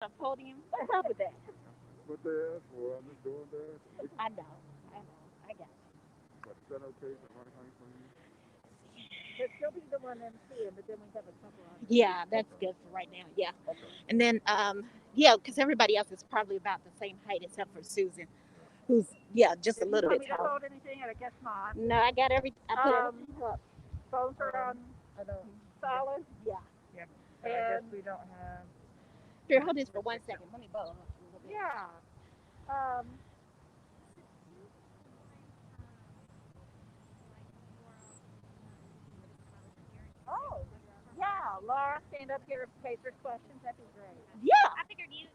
A podium. What's up with that? What they asked for, I'm just doing that. I know. I know. I got But is that okay to run things for you? But she'll be the one emceeing, but then we have a couple on. Yeah, that's Okay. good for right now. Yeah. Okay. And then, yeah, because everybody else is probably about the same height except for Susan, who's, yeah, just a Did you little want bit me to taller. hold anything? I guess not. No, I got I put Um, everything up. phones are on I know. solid, Yeah. Yeah, but I guess and we don't have. Here, hold this for 1 second. Let me borrow it a little bit. yeah. Um, oh, yeah. Laura, stand up here in case there's questions. That'd be great. Yeah. I figured you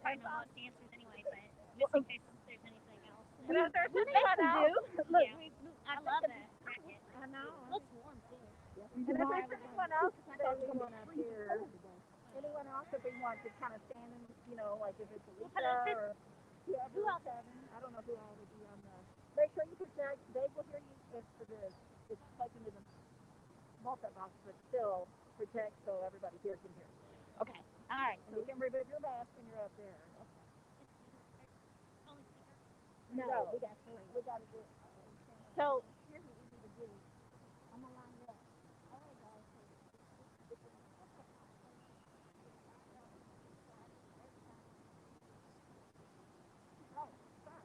probably know most answers anyway, but just Well, in case there's anything else. And if there's we make anyone some else, do. Look, Yeah, I I think love that racket. I know. Looks warm too. And if there's anyone else that we want up here, anyone else that we want to kind of stand in, like if it's We'll put Alicia it. or whoever, Who else? Kevin, I don't know who all would be on the. Make sure you protect. Dave will hear you if for this. It's taken to the multi-box, but still protect so everybody here can hear. okay. All right. And you can remove your mask when you're up there. Only speaker. No, we got three. We got to do it. So, Here's what we need to do. I'm gonna line it up. All right, guys. Oh, sorry.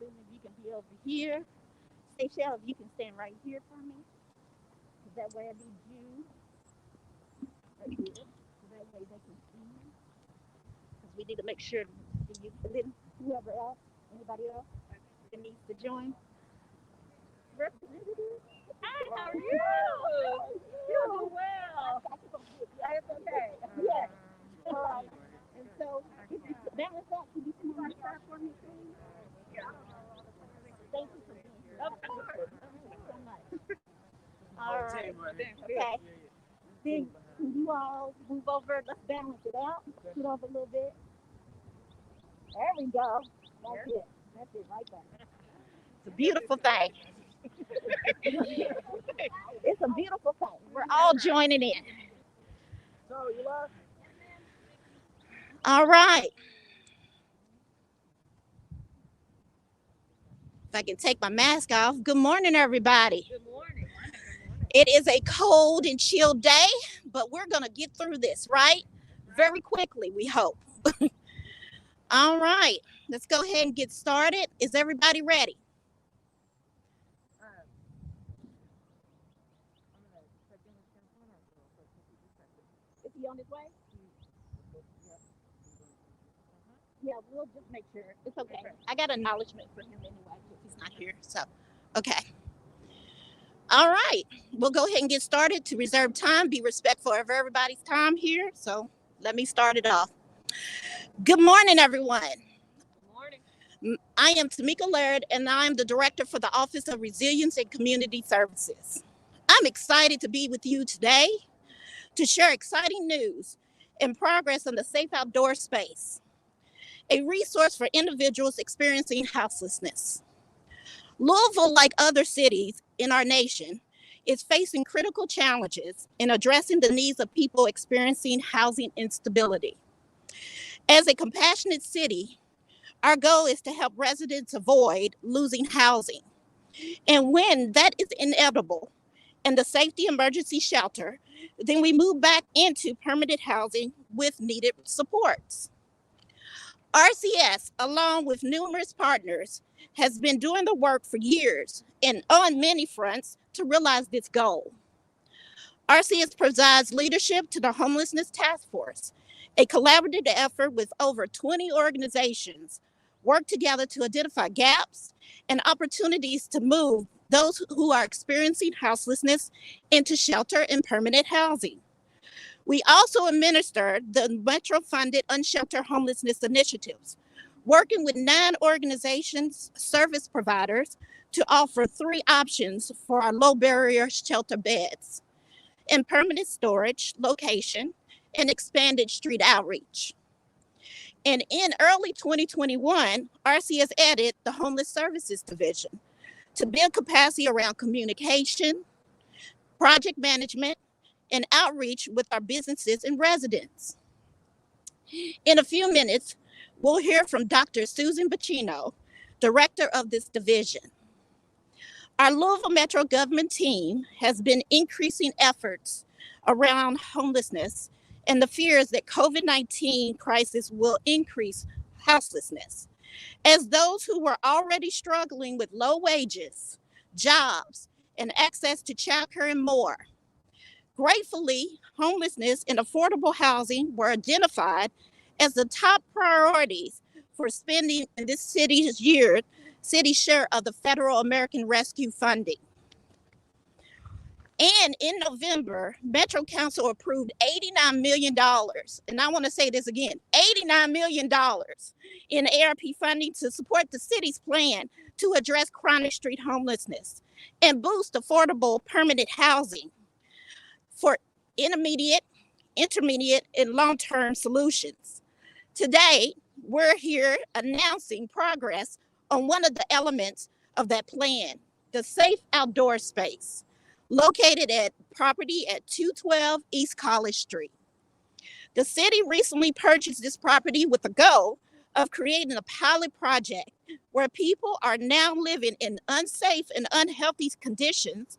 then you can be over here. Stachelle, if you can stand right here for me. 'Cause that way I need you right here. So that way they can see you. Because we need to make sure that you, and then whoever else, anybody else that needs to join. Representative. Hi, how are You. you? You're doing well. That's okay. Yes. All right. And so, if you balance out, can you come on this side for me, please? Thank you for being here. Of course. Thank you so much. All right. Okay. Then can you all move over? Let's balance it out. Scoot over a little bit. There we go. That's it. That's it right there. It's a beautiful thing. It's a beautiful thing. We're all joining in. So you love. All right. If I can take my mask off. Good morning, everybody. Good morning. It is a cold and chill day, but we're going to get through this, right? Very quickly, we hope. All right. Let's go ahead and get started. Is everybody ready? Is he on his way? Yeah, we'll just make sure. It's okay. I got acknowledgement for him anyway because he's not here. So, okay. All right. We'll go ahead and get started to reserve time, be respectful of everybody's time here. So, let me start it off. Good morning, everyone. Good morning. I am Tamika Laird, and I am the Director for the Office of Resilience and Community Services. I'm excited to be with you today to share exciting news and progress on the Safe Outdoor Space, a resource for individuals experiencing houselessness. Louisville, like other cities in our nation, is facing critical challenges in addressing the needs of people experiencing housing instability. As a compassionate city, our goal is to help residents avoid losing housing. And when that is inevitable and the safety emergency shelter, then we move back into permanent housing with needed supports. RCS, along with numerous partners, has been doing the work for years and on many fronts to realize this goal. RCS provides leadership to the Homelessness Task Force, a collaborative effort with over 20 organizations work together to identify gaps and opportunities to move those who are experiencing houselessness into shelter and permanent housing. We also administer the Metro-funded unsheltered homelessness initiatives, working with 9 organizations, service providers, to offer 3 options for our low barrier shelter beds in permanent storage, location, and expanded street outreach. And in early 2021, RCS added the Homeless Services Division to build capacity around communication, project management, and outreach with our businesses and residents. In a few minutes, we'll hear from Dr. Susan Bacino, director of this division. Our Louisville Metro government team has been increasing efforts around homelessness and the fears that COVID-19 crisis will increase houselessness, as those who were already struggling with low wages, jobs, and access to childcare and more. Gratefully, homelessness and affordable housing were identified as the top priorities for spending in this city's share of the federal American Rescue funding. And in November, Metro Council approved $89 million, and I want to say this again, $89 million in ARP funding to support the city's plan to address chronic street homelessness and boost affordable permanent housing for intermediate, and long-term solutions. Today, we're here announcing progress on one of the elements of that plan, the safe outdoor space, located at property at 212 East College Street. The city recently purchased this property with the goal of creating a pilot project where people are now living in unsafe and unhealthy conditions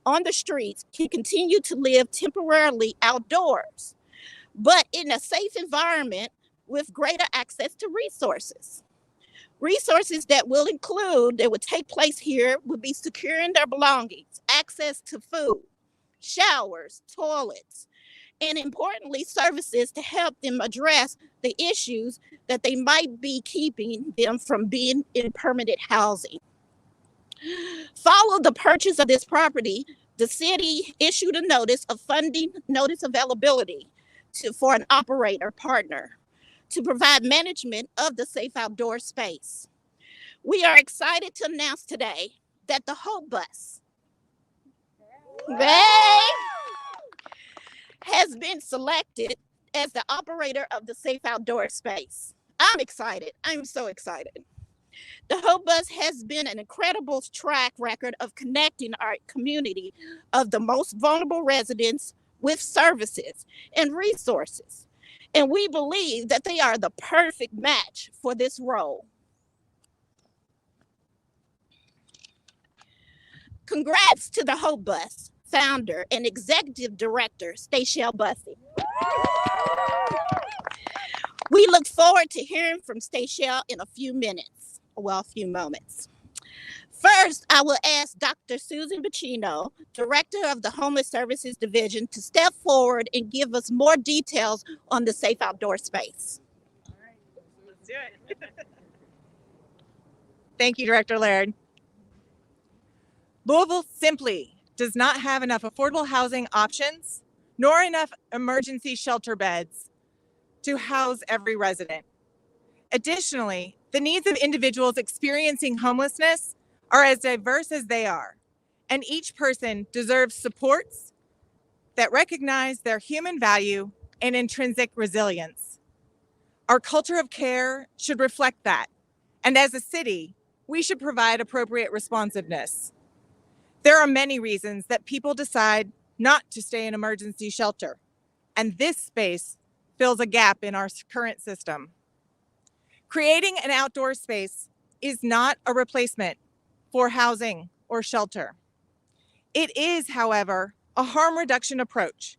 on the streets can continue to live temporarily outdoors, but in a safe environment with greater access to resources. Resources that would take place here would be securing their belongings, access to food, showers, toilets, and importantly, services to help them address the issues that they might be keeping them from being in permanent housing. Following the purchase of this property, the city issued a notice of funding, notice availability for an operator partner to provide management of the safe outdoor space. We are excited to announce today that the Hope Bus has been selected as the operator of the safe outdoor space. I'm excited. I'm so excited. The Hope Bus has been an incredible track record of connecting our community of the most vulnerable residents with services and resources. And we believe that they are the perfect match for this role. Congrats to the Hope Bus founder and executive director, Stachelle Bussey. We look forward to hearing from Stachelle in a few moments. First, I will ask Dr. Susan Bacino, Director of the Homeless Services Division, to step forward and give us more details on the safe outdoor space. All right, let's do it. Thank you, Director Laird. Louisville simply does not have enough affordable housing options, nor enough emergency shelter beds to house every resident. Additionally, the needs of individuals experiencing homelessness are as diverse as they are, and each person deserves supports that recognize their human value and intrinsic resilience. Our culture of care should reflect that, and as a city, we should provide appropriate responsiveness. There are many reasons that people decide not to stay in emergency shelter, and this space fills a gap in our current system. Creating an outdoor space is not a replacement for housing or shelter. It is, however, a harm reduction approach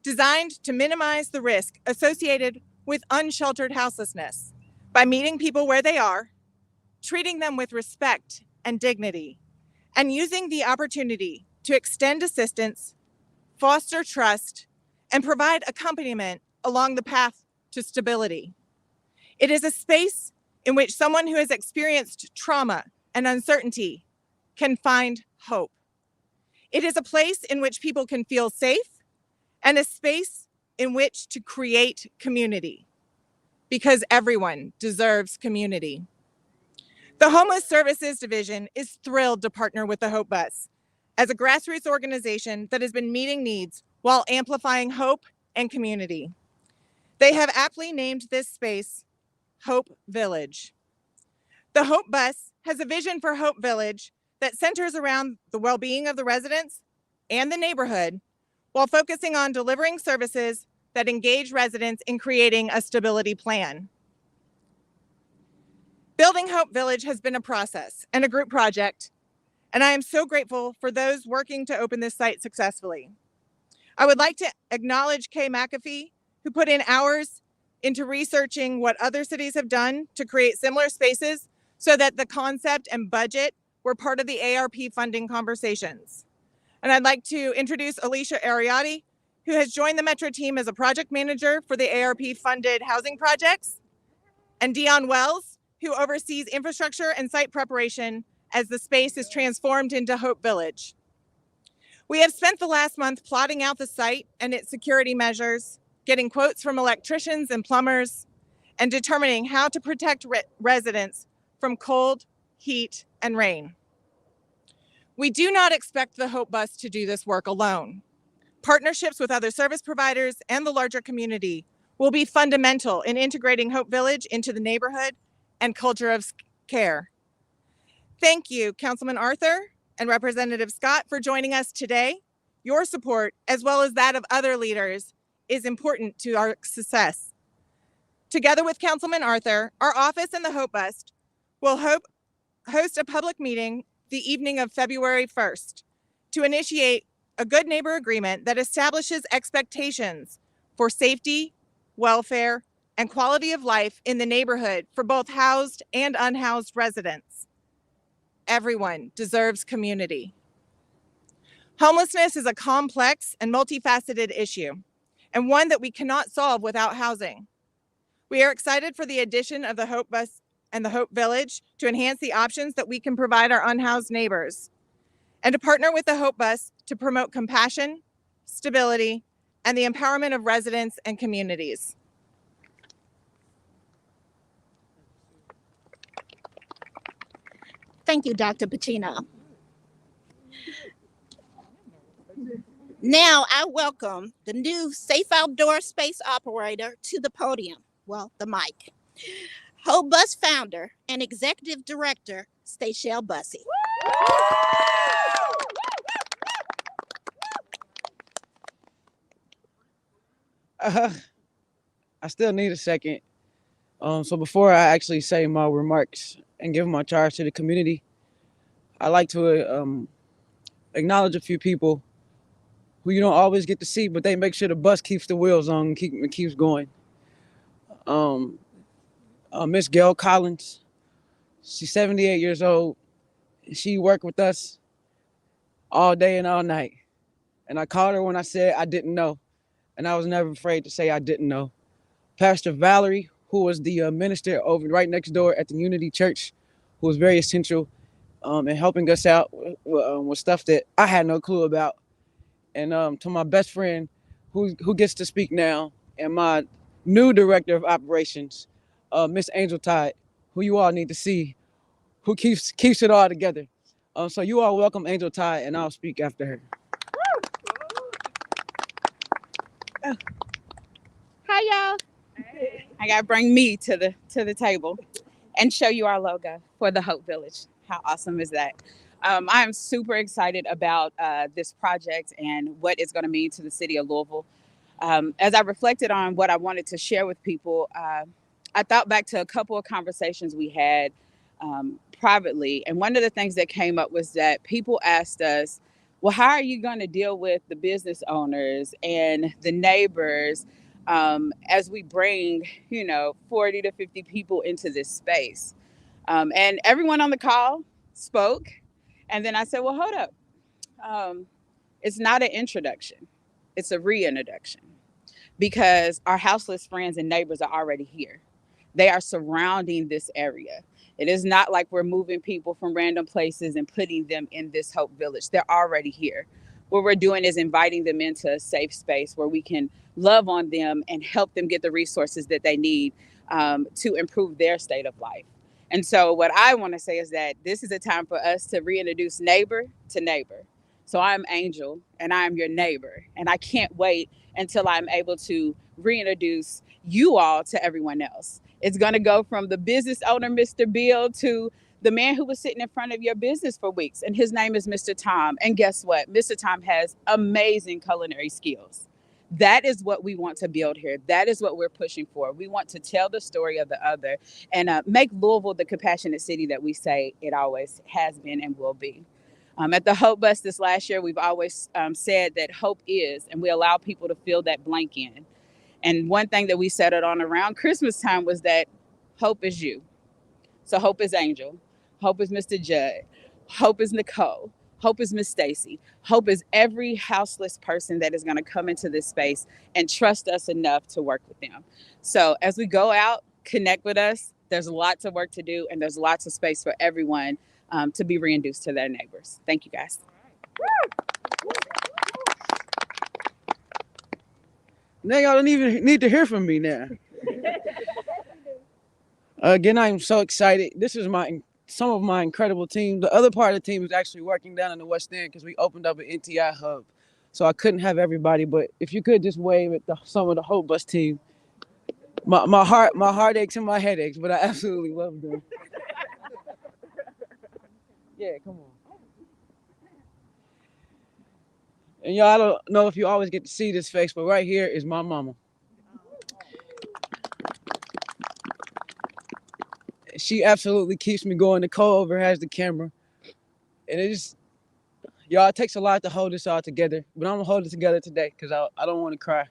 designed to minimize the risk associated with unsheltered houselessness by meeting people where they are, treating them with respect and dignity, and using the opportunity to extend assistance, foster trust, and provide accompaniment along the path to stability. It is a space in which someone who has experienced trauma and uncertainty can find hope. It is a place in which people can feel safe and a space in which to create community, because everyone deserves community. The Homeless Services Division is thrilled to partner with the Hope Bus as a grassroots organization that has been meeting needs while amplifying hope and community. They have aptly named this space Hope Village. The Hope Bus has a vision for Hope Village that centers around the well-being of the residents and the neighborhood while focusing on delivering services that engage residents in creating a stability plan. Building Hope Village has been a process and a group project, and I am so grateful for those working to open this site successfully. I would like to acknowledge Kay McAfee, who put in hours into researching what other cities have done to create similar spaces so that the concept and budget were part of the ARP funding conversations. And I'd like to introduce Alicia Ariotti, who has joined the Metro team as a project manager for the ARP funded housing projects, and Dion Wells, who oversees infrastructure and site preparation as the space is transformed into Hope Village. We have spent the last month plotting out the site and its security measures, getting quotes from electricians and plumbers, and determining how to protect residents from cold, heat, and rain. We do not expect the Hope Bus to do this work alone. Partnerships with other service providers and the larger community will be fundamental in integrating Hope Village into the neighborhood and culture of care. Thank you, Councilman Arthur and Representative Scott, for joining us today. Your support, as well as that of other leaders, is important to our success. Together with Councilman Arthur, our office and the Hope Bus will host a public meeting the evening of February 1st to initiate a good neighbor agreement that establishes expectations for safety, welfare, and quality of life in the neighborhood for both housed and unhoused residents. Everyone deserves community. Homelessness is a complex and multifaceted issue, and one that we cannot solve without housing. We are excited for the addition of the Hope Bus and the Hope Village to enhance the options that we can provide our unhoused neighbors, and to partner with the Hope Bus to promote compassion, stability, and the empowerment of residents and communities. Thank you, Dr. Pacino. Now I welcome the new Safe Outdoor Space Operator to the podium, well, the mic. Hope Bus founder and executive director, Stachelle Bussey. I still need a second. So before I actually say my remarks and give my charge to the community, I like to acknowledge a few people who you don't always get to see, but they make sure the bus keeps the wheels on and keeps going. Miss Gail Collins, she's 78 years old. She worked with us all day and all night. And I called her when I said I didn't know. And I was never afraid to say I didn't know. Pastor Valerie, who was the minister over right next door at the Unity Church, who was very essential in helping us out with stuff that I had no clue about. And to my best friend, who gets to speak now, and my new director of operations, Miss Angel Tide, who you all need to see, who keeps it all together. So you all welcome Angel Tide, and I'll speak after her. Hi, y'all. Hey. I gotta bring me to the table and show you our logo for the Hope Village. How awesome is that? I am super excited about this project and what it's going to mean to the city of Louisville. As I reflected on what I wanted to share with people, I thought back to a couple of conversations we had privately, and one of the things that came up was that people asked us, well, how are you going to deal with the business owners and the neighbors as we bring, 40 to 50 people into this space? And everyone on the call spoke. And then I said, well, hold up. It's not an introduction. It's a reintroduction, because our houseless friends and neighbors are already here. They are surrounding this area. It is not like we're moving people from random places and putting them in this Hope Village. They're already here. What we're doing is inviting them into a safe space where we can love on them and help them get the resources that they need to improve their state of life. And so, what I want to say is that this is a time for us to reintroduce neighbor to neighbor. So, I'm Angel and I'm your neighbor. And I can't wait until I'm able to reintroduce you all to everyone else. It's going to go from the business owner, Mr. Bill, to the man who was sitting in front of your business for weeks. And his name is Mr. Tom. And guess what? Mr. Tom has amazing culinary skills. That is what we want to build here. That is what we're pushing for. We want to tell the story of the other and make Louisville the compassionate city that we say it always has been and will be. At the Hope Bus this last year, we've always said that hope is, and we allow people to fill that blank in. And one thing that we settled on around Christmas time was that hope is you. So hope is Angel. Hope is Mr. Judd. Hope is Nicole. Hope is Miss Stacy. Hope is every houseless person that is going to come into this space and trust us enough to work with them. So as we go out, connect with us. There's lots of work to do, and there's lots of space for everyone to be reintroduced to their neighbors. Thank you, guys. Now y'all don't even need to hear from me now. Again, I'm so excited. This is some of my incredible team. The other part of the team is actually working down in the West End because we opened up an NTI hub. So I couldn't have everybody, but if you could just wave at some of the Hope Bus team. My heart aches and my head aches, but I absolutely love them. Yeah, come on. And y'all, I don't know if you always get to see this face, but right here is my mama. She absolutely keeps me going. Nicole over has the camera. And it takes a lot to hold this all together. But I'm going to hold it together today because I don't want to cry.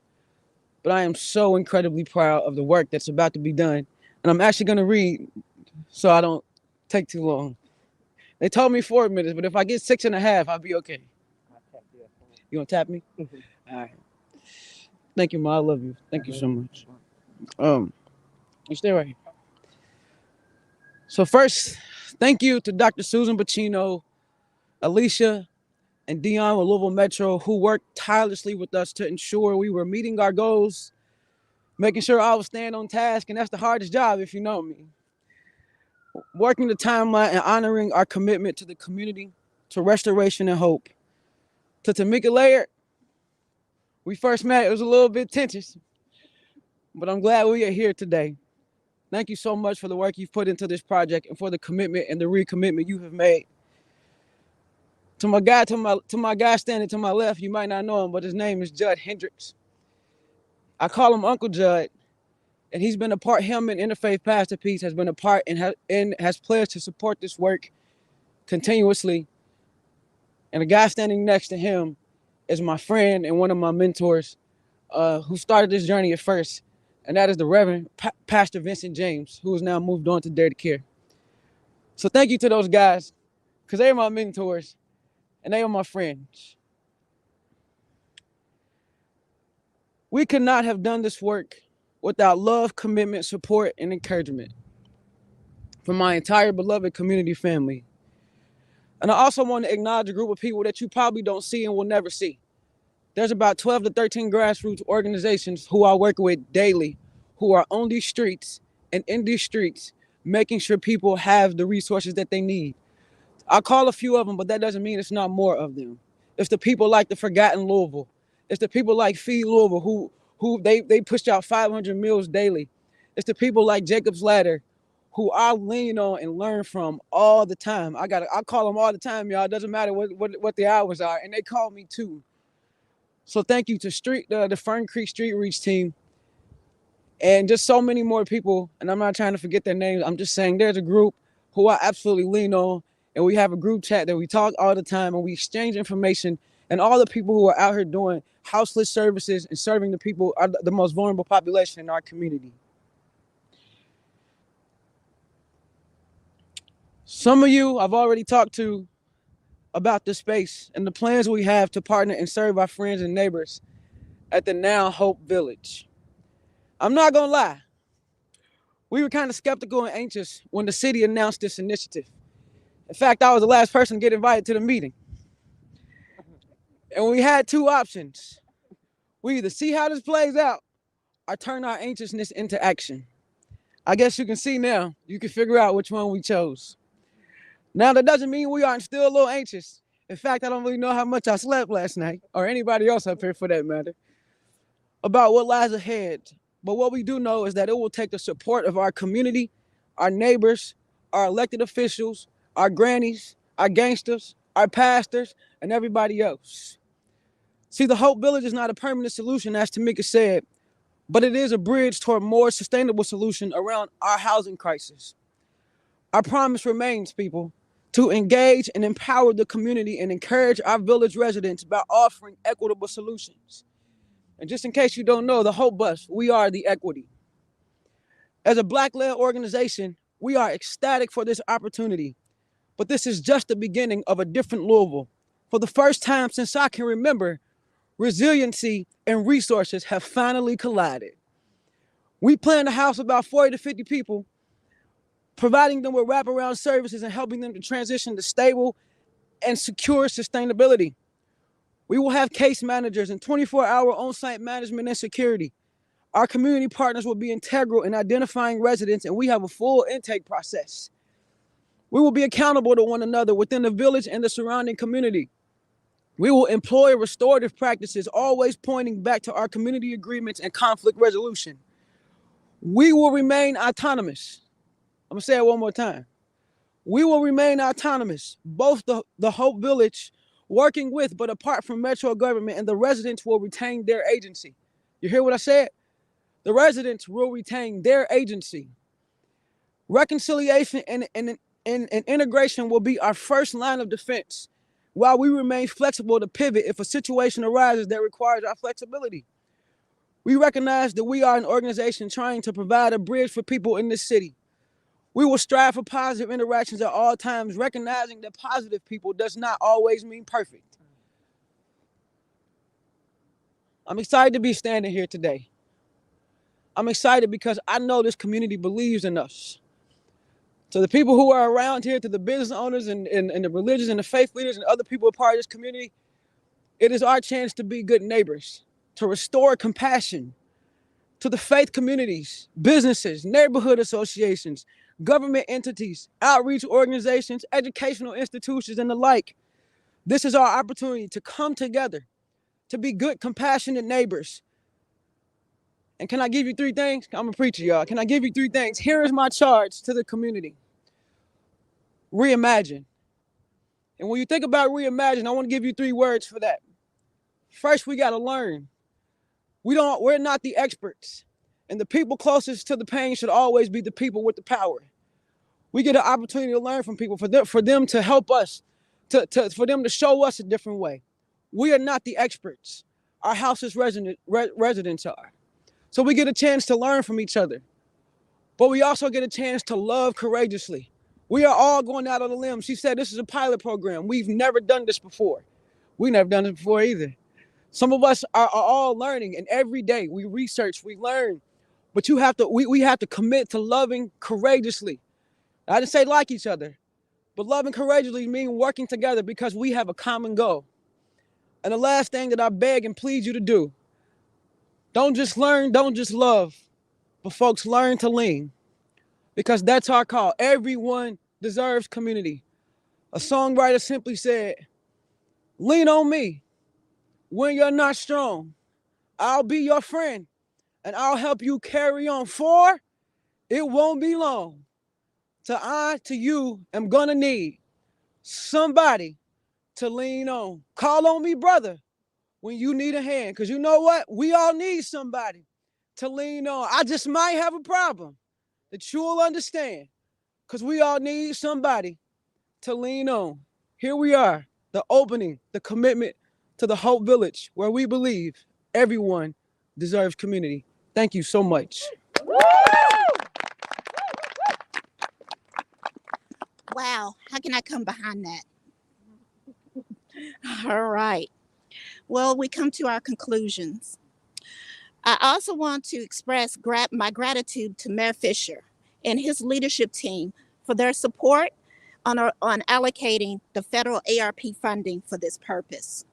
But I am so incredibly proud of the work that's about to be done. And I'm actually going to read so I don't take too long. They told me 4 minutes, but if I get 6.5, I'll be okay. You going to tap me? All right. Thank you, Ma. I love you. Thank you so much. You stay right here. So first, thank you to Dr. Susan Bacino, Alicia, and Dion with Louisville Metro, who worked tirelessly with us to ensure we were meeting our goals, making sure I was staying on task, and that's the hardest job if you know me. Working the timeline and honoring our commitment to the community, to restoration and hope. To Tamika Laird, we first met, it was a little bit tense, but I'm glad we are here today. Thank you so much for the work you've put into this project and for the commitment and the recommitment you have made. To my guy standing to my left, you might not know him, but his name is Judd Hendricks. I call him Uncle Judd, and he's been a part, him and Interfaith Pastor Peace has been a part and has pledged to support this work continuously. And the guy standing next to him is my friend and one of my mentors who started this journey at first, and that is the Reverend Pastor Vincent James, who has now moved on to Dare to Care. So thank you to those guys, because they are my mentors, and they are my friends. We could not have done this work without love, commitment, support, and encouragement from my entire beloved community family. And I also want to acknowledge a group of people that you probably don't see and will never see. There's about 12 to 13 grassroots organizations who I work with daily, who are on these streets and in these streets, making sure people have the resources that they need. I call a few of them, but that doesn't mean it's not more of them. It's the people like the Forgotten Louisville. It's the people like Feed Louisville who they pushed out 500 meals daily. It's the people like Jacob's Ladder, who I lean on and learn from all the time. I call them all the time, y'all. It doesn't matter what the hours are, and they call me too. So thank you to the Fern Creek Street Reach team, and just so many more people. And I'm not trying to forget their names. I'm just saying there's a group who I absolutely lean on, and we have a group chat that we talk all the time, and we exchange information. And all the people who are out here doing houseless services and serving the people, are the most vulnerable population in our community. Some of you I've already talked to about this space and the plans we have to partner and serve our friends and neighbors at the Now Hope Village. I'm not gonna lie. We were kind of skeptical and anxious when the city announced this initiative. In fact, I was the last person to get invited to the meeting. And we had two options. We either see how this plays out or turn our anxiousness into action. I guess you can see now, you can figure out which one we chose. Now, that doesn't mean we aren't still a little anxious. In fact, I don't really know how much I slept last night, or anybody else up here for that matter, about what lies ahead. But what we do know is that it will take the support of our community, our neighbors, our elected officials, our grannies, our gangsters, our pastors, and everybody else. See, the Hope Village is not a permanent solution, as Tamika said, but it is a bridge toward a more sustainable solution around our housing crisis. Our promise remains, people, to engage and empower the community and encourage our village residents by offering equitable solutions. And just in case you don't know, the Hope Bus, we are the equity. As a Black-led organization, we are ecstatic for this opportunity, but this is just the beginning of a different Louisville. For the first time since I can remember, resiliency and resources have finally collided. We plan to house about 40 to 50 people, providing them with wraparound services and helping them to transition to stable and secure sustainability. We will have case managers and 24-hour on-site management and security. Our community partners will be integral in identifying residents, and we have a full intake process. We will be accountable to one another within the village and the surrounding community. We will employ restorative practices, always pointing back to our community agreements and conflict resolution. We will remain autonomous. I'm gonna say it one more time. We will remain autonomous, both the Hope Village working with but apart from metro government, and the residents will retain their agency. You hear what I said? The residents will retain their agency. Reconciliation and integration will be our first line of defense, while we remain flexible to pivot if a situation arises that requires our flexibility. We recognize that we are an organization trying to provide a bridge for people in this city. We will strive for positive interactions at all times, recognizing that positive people does not always mean perfect. I'm excited to be standing here today. I'm excited because I know this community believes in us. To the people who are around here, to the business owners and the religious and the faith leaders and other people a part of this community, it is our chance to be good neighbors, to restore compassion. To the faith communities, businesses, neighborhood associations, government entities, outreach organizations, educational institutions, and the like, this is our opportunity to come together, to be good, compassionate neighbors. And can I give you three things? I'm a preacher, y'all. Can I give you three things? Here is my charge to the community. Reimagine. And when you think about reimagine, I want to give you three words for that. First, we got to learn. We're not the experts. And the people closest to the pain should always be the people with the power. We get an opportunity to learn from people, for them to help us, for them to show us a different way. We are not the experts. Our houseless residents are. So we get a chance to learn from each other. But we also get a chance to love courageously. We are all going out on a limb. She said this is a pilot program. We've never done this before. We never done it before either. Some of us are all learning, and every day we research, we learn. But we have to commit to loving courageously. I didn't say like each other, but loving courageously means working together because we have a common goal. And the last thing that I beg and plead you to do, don't just learn, don't just love, but folks, learn to lean, because that's our call. Everyone deserves community. A songwriter simply said, lean on me when you're not strong. I'll be your friend and I'll help you carry on, for it won't be long till I, to you, am gonna need somebody to lean on. Call on me, brother, when you need a hand, because you know what? We all need somebody to lean on. I just might have a problem that you'll understand, because we all need somebody to lean on. Here we are, the opening, the commitment to the Hope Village, where we believe everyone deserves community. Thank you so much. Wow, how can I come behind that? All right. Well, we come to our conclusions. I also want to express my gratitude to Mayor Fisher and his leadership team for their support on allocating the federal ARP funding for this purpose.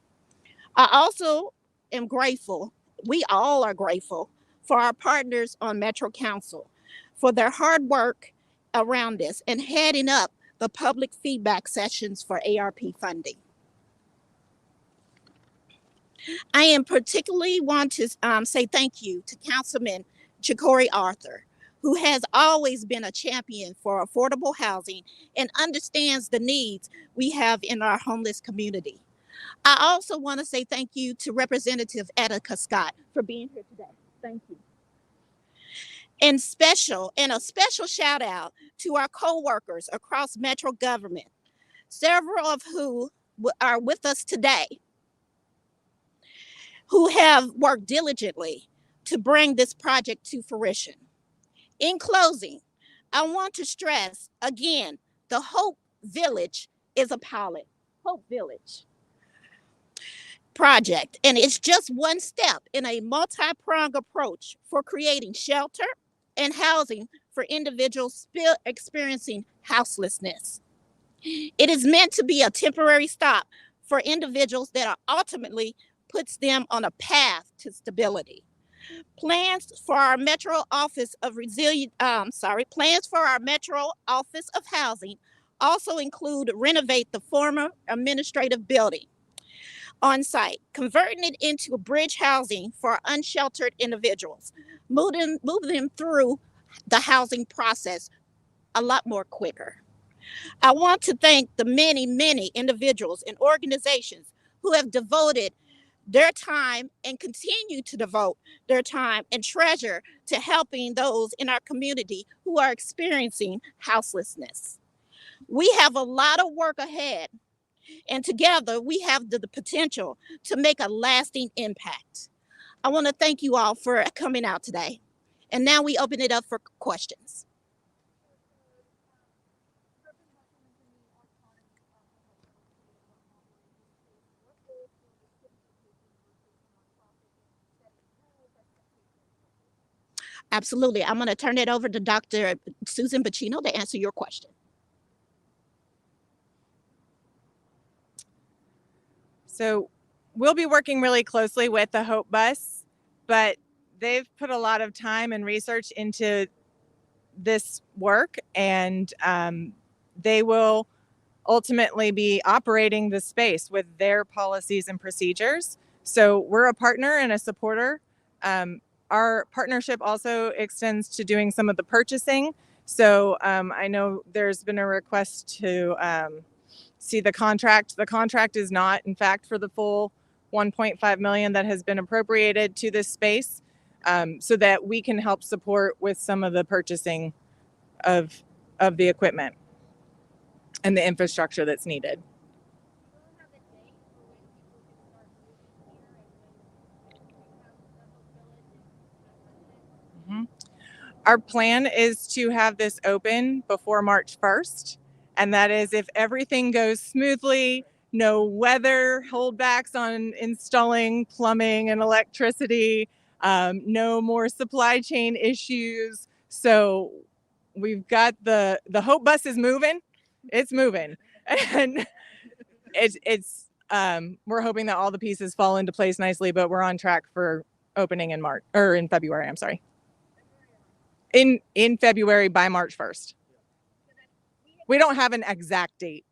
I also am grateful, we all are grateful, for our partners on Metro Council for their hard work around this and heading up the public feedback sessions for ARP funding. I am particularly want to say thank you to Councilman Chicori Arthur, who has always been a champion for affordable housing and understands the needs we have in our homeless community. I also want to say thank you to Representative Attica Scott for being here today. Thank you. And a special shout out to our co-workers across Metro government, several of who are with us today, who have worked diligently to bring this project to fruition. In closing, I want to stress again, the Hope Village is a pilot. Hope Village project, and it's just one step in a multi-pronged approach for creating shelter and housing for individuals still experiencing houselessness. It is meant to be a temporary stop for individuals that are ultimately puts them on a path to stability. Plans for our Metro Office of Housing also include renovate the former administrative building on site, converting it into a bridge housing for unsheltered individuals, moving them through the housing process a lot more quicker. I want to thank the many, many individuals and organizations who have devoted their time and continue to devote their time and treasure to helping those in our community who are experiencing houselessness. We have a lot of work ahead, and together we have the potential to make a lasting impact. I want to thank you all for coming out today. And now we open it up for questions. Absolutely. I'm going to turn it over to Dr. Susan Bacino to answer your question. So we'll be working really closely with the Hope Bus, but they've put a lot of time and research into this work, and they will ultimately be operating the space with their policies and procedures. So we're a partner and a supporter. Our partnership also extends to doing some of the purchasing. So I know there's been a request to see the contract. The contract is not, in fact, for the full $1.5 million that has been appropriated to this space, so that we can help support with some of the purchasing of the equipment and the infrastructure that's needed. Our plan is to have this open before March 1st. And that is if everything goes smoothly, no weather holdbacks on installing plumbing and electricity, no more supply chain issues. So we've got the Hope Bus is moving. It's moving. And it's we're hoping that all the pieces fall into place nicely, but we're on track for opening in March, or in February, I'm sorry. In February by March 1st. We don't have an exact date.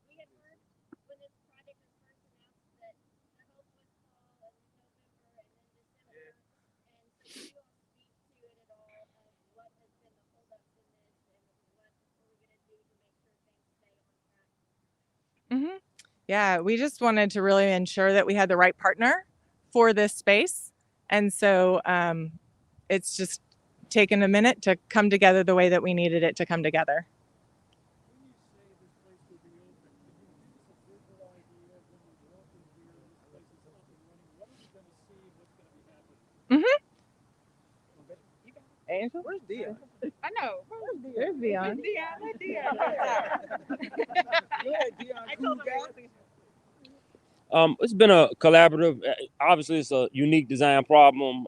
We had heard when this project was first announced that the Hope was fall in November and then December. And so can you all speak to it at all of what has been the holdups in this and what are we going to do to make sure things stay on track? Yeah, we just wanted to really ensure that we had the right partner for this space. And so it's just taken a minute to come together the way that we needed it to come together. Angel? Where's Dion? I know. There's Dion. Let Dion. Go ahead, Dion. I told him I wasn't. It's been a collaborative. obviously it's a unique design problem,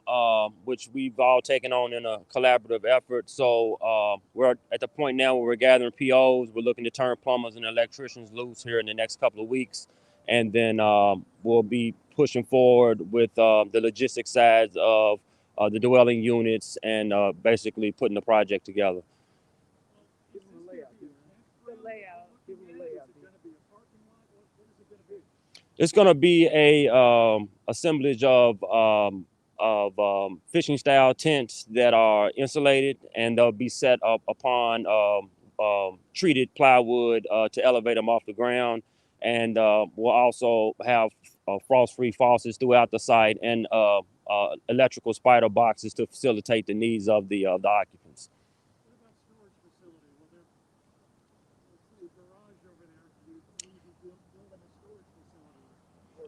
which we've all taken on in a collaborative effort. So we're at the point now where we're gathering POs. We're looking to turn plumbers and electricians loose here in the next couple of weeks. And then we'll be pushing forward with the logistics sides of the dwelling units and basically putting the project together. It's going to be a assemblage of fishing style tents that are insulated, and they'll be set up upon treated plywood to elevate them off the ground. And we'll also have frost-free faucets throughout the site and electrical spider boxes to facilitate the needs of the occupants.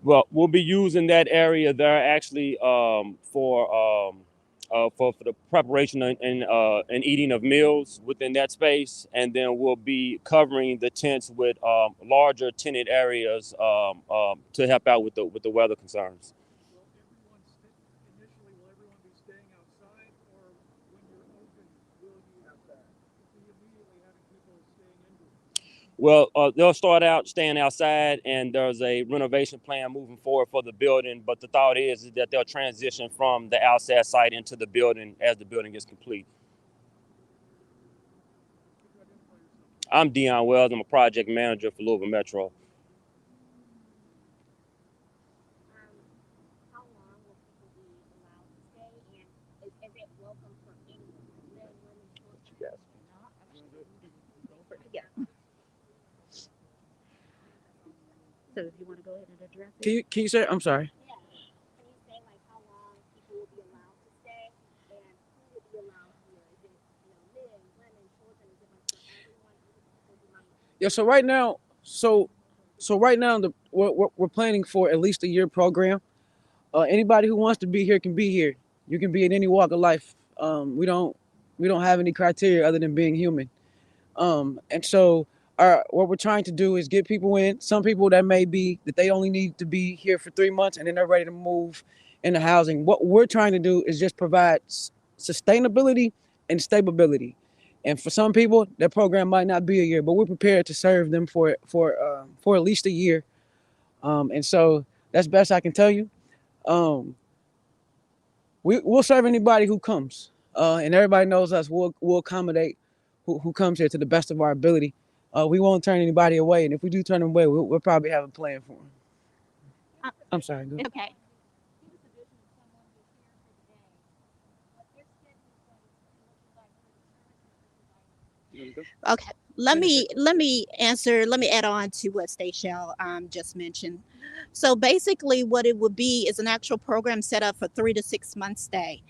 Well, we'll be using that area there actually for the preparation and eating of meals within that space, and then we'll be covering the tents with larger tented areas to help out with the weather concerns. Well, they'll start out staying outside, and there's a renovation plan moving forward for the building. But the thought is that they'll transition from the outside site into the building as the building gets complete. I'm Dion Wells. I'm a project manager for Louisville Metro. How long will people be allowed to stay, and is it welcome for anyone, men, women, children? Yeah. So if you want to go ahead and address it. Can you say? I'm sorry. Yeah. Can you say like how long people will be allowed to stay, and who will be allowed here? Is it men, women, children? Is it like for everyone? Yeah. So right now, right now, we're planning for at least a year program. Anybody who wants to be here can be here. You can be in any walk of life. We don't have any criteria other than being human. And so what we're trying to do is get people in. Some people that may be that they only need to be here for 3 months and then they're ready to move into housing. What we're trying to do is just provide sustainability and stability. And for some people, their program might not be a year, but we're prepared to serve them for at least a year. And so that's best I can tell you. We'll serve anybody who comes, and everybody knows us. We'll accommodate who comes here to the best of our ability. We won't turn anybody away, and if we do turn them away, we'll probably have a plan for them. I'm sorry. Go ahead. Okay. Okay. Let me answer. Let me add on to what Stachelle just mentioned. So basically, what it would be is an actual program set up for 3 to 6 months stay.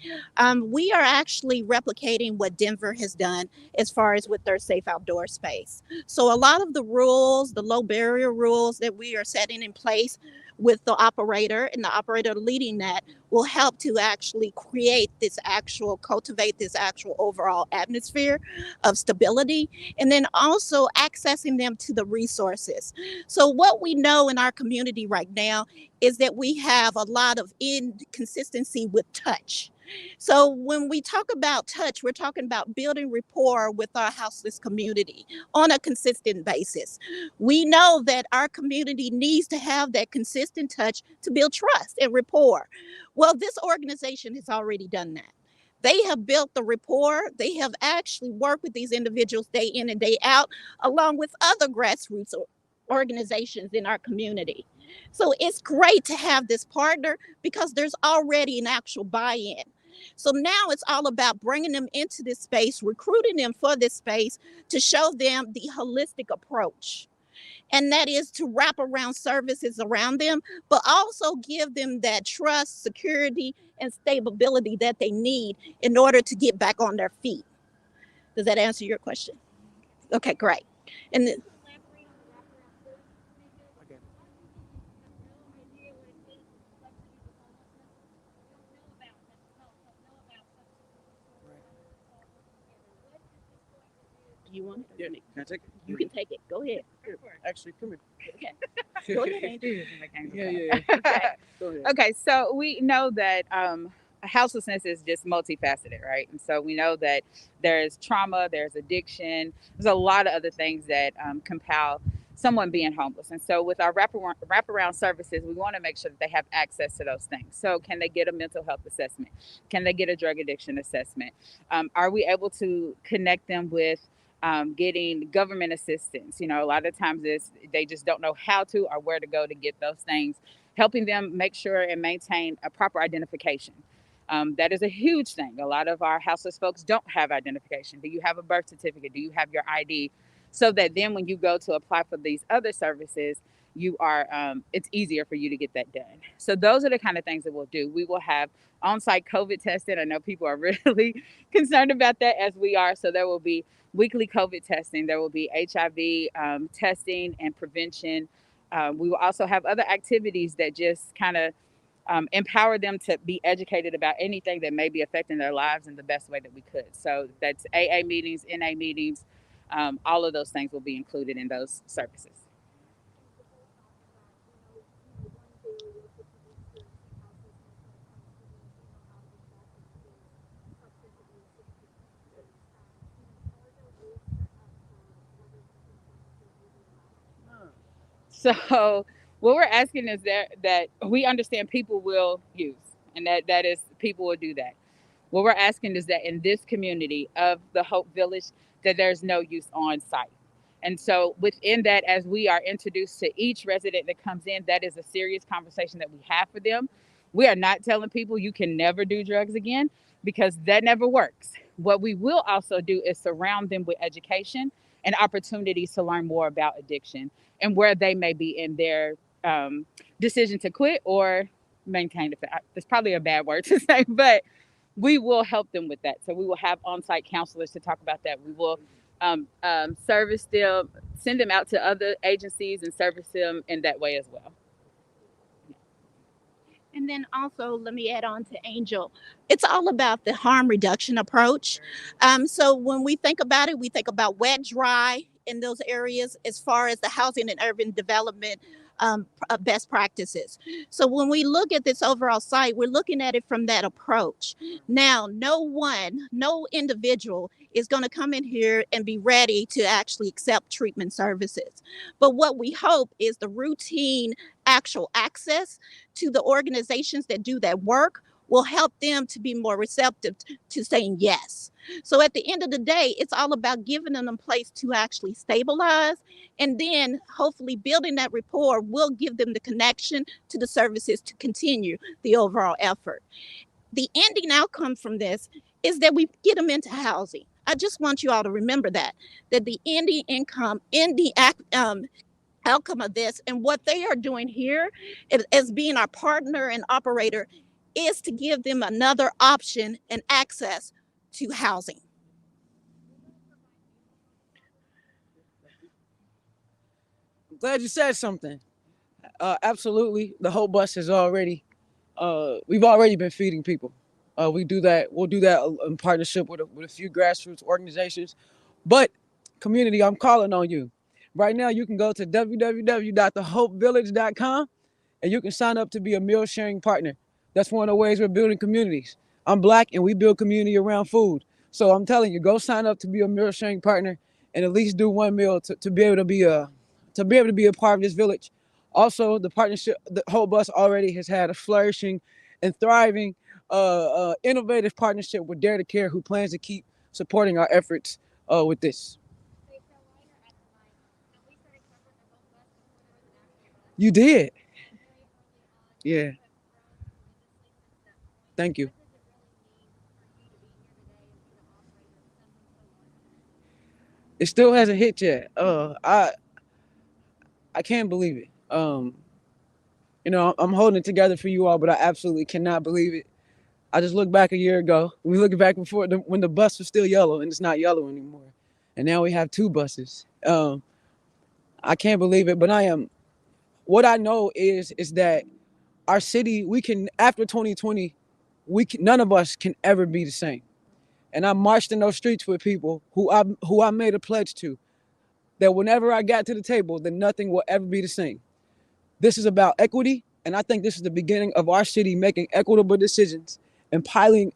We are actually replicating what Denver has done as far as with their safe outdoor space. So a lot of the rules, the low barrier rules that we are setting in place with the operator and the operator leading that will help to actually cultivate this actual overall atmosphere of stability, and then also accessing them to the resources. So what we know in our community right now is that we have a lot of inconsistency with touch. So when we talk about touch, we're talking about building rapport with our houseless community on a consistent basis. We know that our community needs to have that consistent touch to build trust and rapport. Well, this organization has already done that. They have built the rapport. They have actually worked with these individuals day in and day out, along with other grassroots organizations in our community. So it's great to have this partner because there's already an actual buy-in. So now it's all about bringing them into this space, recruiting them for this space to show them the holistic approach. And that is to wrap around services around them, but also give them that trust, security, and stability that they need in order to get back on their feet. Does that answer your question? Okay, great. And you want it? Yeah, can I take it? You can take it. Go ahead. Actually, come here. Okay. Go ahead. Yeah. Okay. Go ahead. Okay, so we know that houselessness is just multifaceted, right? And so we know that there's trauma, there's addiction, there's a lot of other things that compel someone being homeless. And so with our wraparound services, we want to make sure that they have access to those things. So can they get a mental health assessment? Can they get a drug addiction assessment? Are we able to connect them with getting government assistance? You know, a lot of times they just don't know how to or where to go to get those things, helping them make sure and maintain a proper identification. That is a huge thing. A lot of our houseless folks don't have identification. Do you have a birth certificate? Do you have your ID? So that then when you go to apply for these other services, you are it's easier for you to get that done. So those are the kind of things that we'll do. We will have on-site COVID testing. I know people are really concerned about that, as we are. So there will be weekly COVID testing. There will be HIV testing and prevention. We will also have other activities that just kind of empower them to be educated about anything that may be affecting their lives in the best way that we could. So that's AA meetings, NA meetings, all of those things will be included in those services. So what we're asking is that we understand people will use, and that is people will do that. What we're asking is that in this community of the Hope Village, that there's no use on site. And so within that, as we are introduced to each resident that comes in, that is a serious conversation that we have for them. We are not telling people you can never do drugs again, because that never works. What we will also do is surround them with education and opportunities to learn more about addiction and where they may be in their decision to quit or maintain it. That's probably a bad word to say, but we will help them with that. So we will have on-site counselors to talk about that. We will service them, send them out to other agencies and service them in that way as well. And then also, let me add on to Angel. It's all about the harm reduction approach. So when we think about it, we think about wet, dry in those areas as far as the housing and urban development best practices. So when we look at this overall site, we're looking at it from that approach. Now, no individual is going to come in here and be ready to actually accept treatment services. But what we hope is the routine actual access to the organizations that do that work will help them to be more receptive to saying yes. So at the end of the day, it's all about giving them a place to actually stabilize, and then hopefully building that rapport will give them the connection to the services to continue the overall effort. The ending outcome from this is that we get them into housing. I just want you all to remember that the ending outcome of this and what they are doing here as being our partner and operator is to give them another option and access to housing. I'm glad you said something. Absolutely, the whole bus is already. We've already been feeding people. We'll do that in partnership with a few grassroots organizations. But community, I'm calling on you. Right now, you can go to www.thehopevillage.com and you can sign up to be a meal sharing partner. That's one of the ways we're building communities. I'm Black and we build community around food. So I'm telling you, go sign up to be a meal sharing partner and at least do one meal to be able to be a part of this village. Also, the partnership, the whole bus already has had a flourishing and thriving, innovative partnership with Dare to Care, who plans to keep supporting our efforts with this. You did. Yeah. Thank you. It still hasn't hit yet. I can't believe it. I'm holding it together for you all, but I absolutely cannot believe it. I just looked back a year ago. We looked back before when the bus was still yellow, and it's not yellow anymore. And now we have two buses. I can't believe it, but I am. What I know is that our city, we can, after 2020, none of us can ever be the same. And I marched in those streets with people who I made a pledge to, that whenever I got to the table, then nothing will ever be the same. This is about equity. And I think this is the beginning of our city making equitable decisions and piloting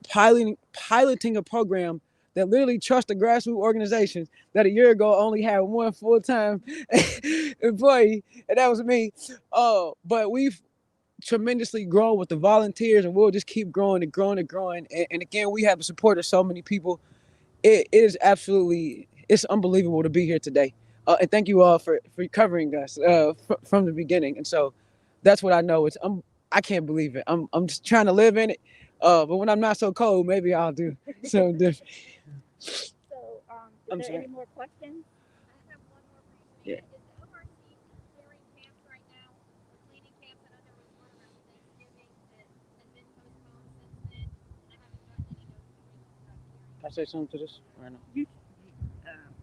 a program that literally trusts the grassroots organizations that a year ago only had one full-time employee, and that was me. But we've tremendously grown with the volunteers, and we'll just keep growing and growing and growing. And again, we have the support of so many people. It is absolutely, it's unbelievable to be here today. And thank you all for covering us from the beginning. And so that's what I know. I can't believe it. I'm just trying to live in it. But when I'm not so cold, maybe I'll do something different. So, I'm is there sorry. any more questions? I have one more for you. Yeah. Is the ORC clearing camps right now? The cleaning camps, I know there was one around Thanksgiving that had been postponed since then, and I haven't gotten any notifications about clearing. Can I say something to this right now? You,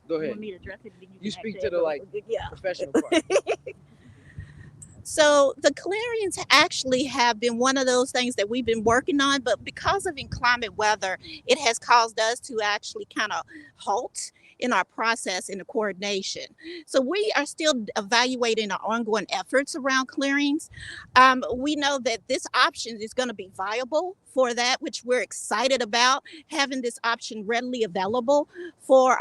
Go you ahead. want me to address it? Then You can speak actually to the like yeah. professional part. So the clearings actually have been one of those things that we've been working on, but because of inclement weather, it has caused us to actually kind of halt in our process in the coordination. So we are still evaluating our ongoing efforts around clearings. We know that this option is going to be viable for that, which we're excited about, having this option readily available for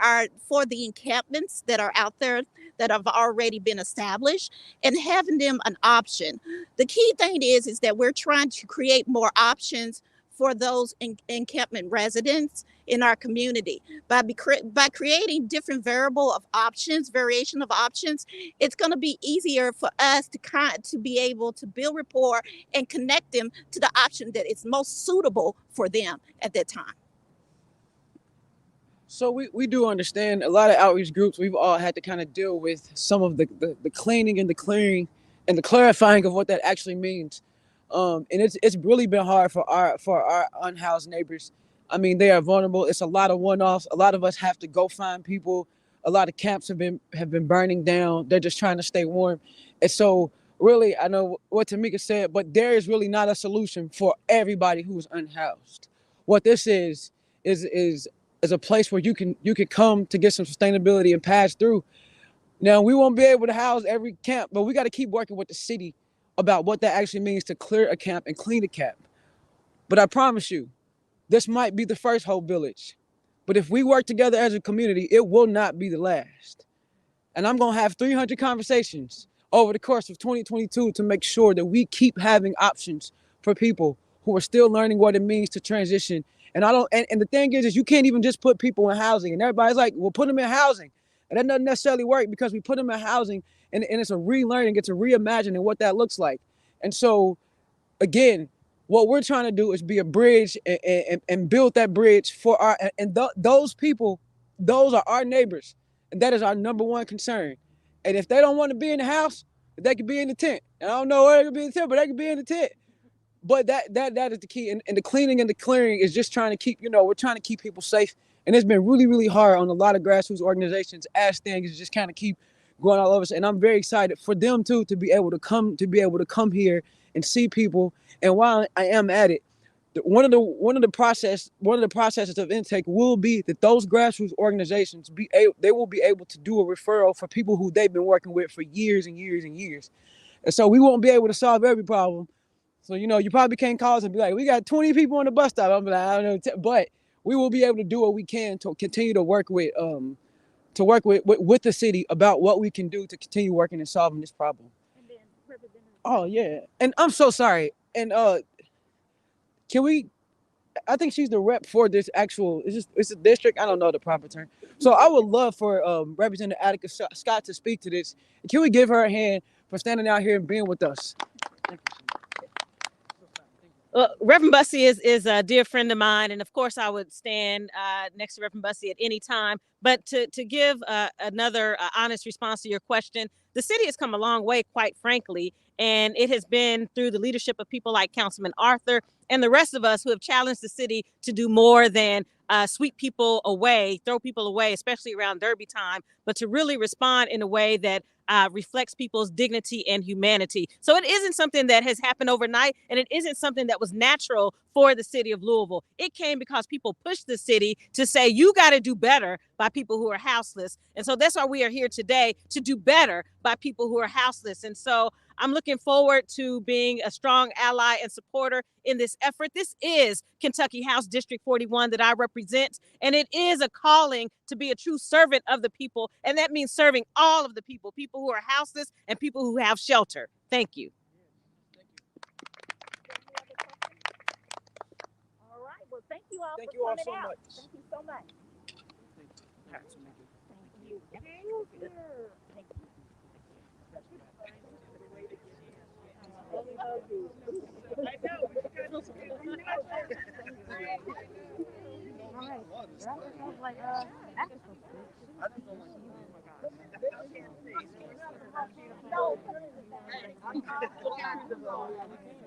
the encampments that are out there that have already been established, and having them an option. The key thing is that we're trying to create more options for those encampment residents in our community. By creating different variation of options, it's going to be easier for us to be able to build rapport and connect them to the option that is most suitable for them at that time. So we do understand a lot of outreach groups. We've all had to kind of deal with some of the cleaning and the clearing and the clarifying of what that actually means. And it's really been hard for our unhoused neighbors. I mean, they are vulnerable. It's a lot of one-offs. A lot of us have to go find people. A lot of camps have been burning down. They're just trying to stay warm. And so really, I know what Tamika said, but there is really not a solution for everybody who's unhoused. What this is a place where you can come to get some sustainability and pass through. Now, we won't be able to house every camp, but we got to keep working with the city about what that actually means to clear a camp and clean a camp. But I promise you, this might be the first Hope Village. But if we work together as a community, it will not be the last. And I'm going to have 300 conversations over the course of 2022 to make sure that we keep having options for people who are still learning what it means to transition. And the thing is you can't even just put people in housing. And everybody's like, well, put them in housing. And that doesn't necessarily work, because we put them in housing and it's a relearning, it's a reimagining what that looks like. And so, again, what we're trying to do is be a bridge and build that bridge for those people. Those are our neighbors. And that is our number one concern. And if they don't want to be in the house, they could be in the tent. And I don't know where they could be in the tent, but they could be in the tent. But that is the key. And the cleaning and the clearing is just trying to keep, we're trying to keep people safe. And it's been really, really hard on a lot of grassroots organizations as things just kind of keep going all over us. And I'm very excited for them too to be able to come here and see people. And while I am at it, one of the processes of intake will be that those grassroots organizations they will be able to do a referral for people who they've been working with for years and years and years. And so we won't be able to solve every problem. So, you probably can't call us and be like, we got 20 people on the bus stop. I'm like, I don't know. But we will be able to do what we can to continue to work with the city about what we can do to continue working and solving this problem. And then Representative. Oh, yeah. And I'm so sorry. And I think she's the rep for this it's a district. I don't know the proper term. So I would love for Representative Attica Scott to speak to this. Can we give her a hand for standing out here and being with us? Thank you. Well, Reverend Bussey is a dear friend of mine, and of course I would stand next to Reverend Bussey at any time. But to give another honest response to your question, the city has come a long way, quite frankly, and it has been through the leadership of people like Councilman Arthur and the rest of us who have challenged the city to do more than sweep people away, throw people away, especially around Derby time, but to really respond in a way that reflects people's dignity and humanity. So it isn't something that has happened overnight, and it isn't something that was natural for the city of Louisville. It came because people pushed the city to say, you got to do better by people who are houseless. And so that's why we are here today, to do better by people who are houseless. And so I'm looking forward to being a strong ally and supporter in this effort. This is Kentucky House District 41 that I represent, and it is a calling to be a true servant of the people, and that means serving all of the people, people who are houseless and people who have shelter. Thank you. All right. Well, thank you all Thank for you all coming so out. much. Thank you so much.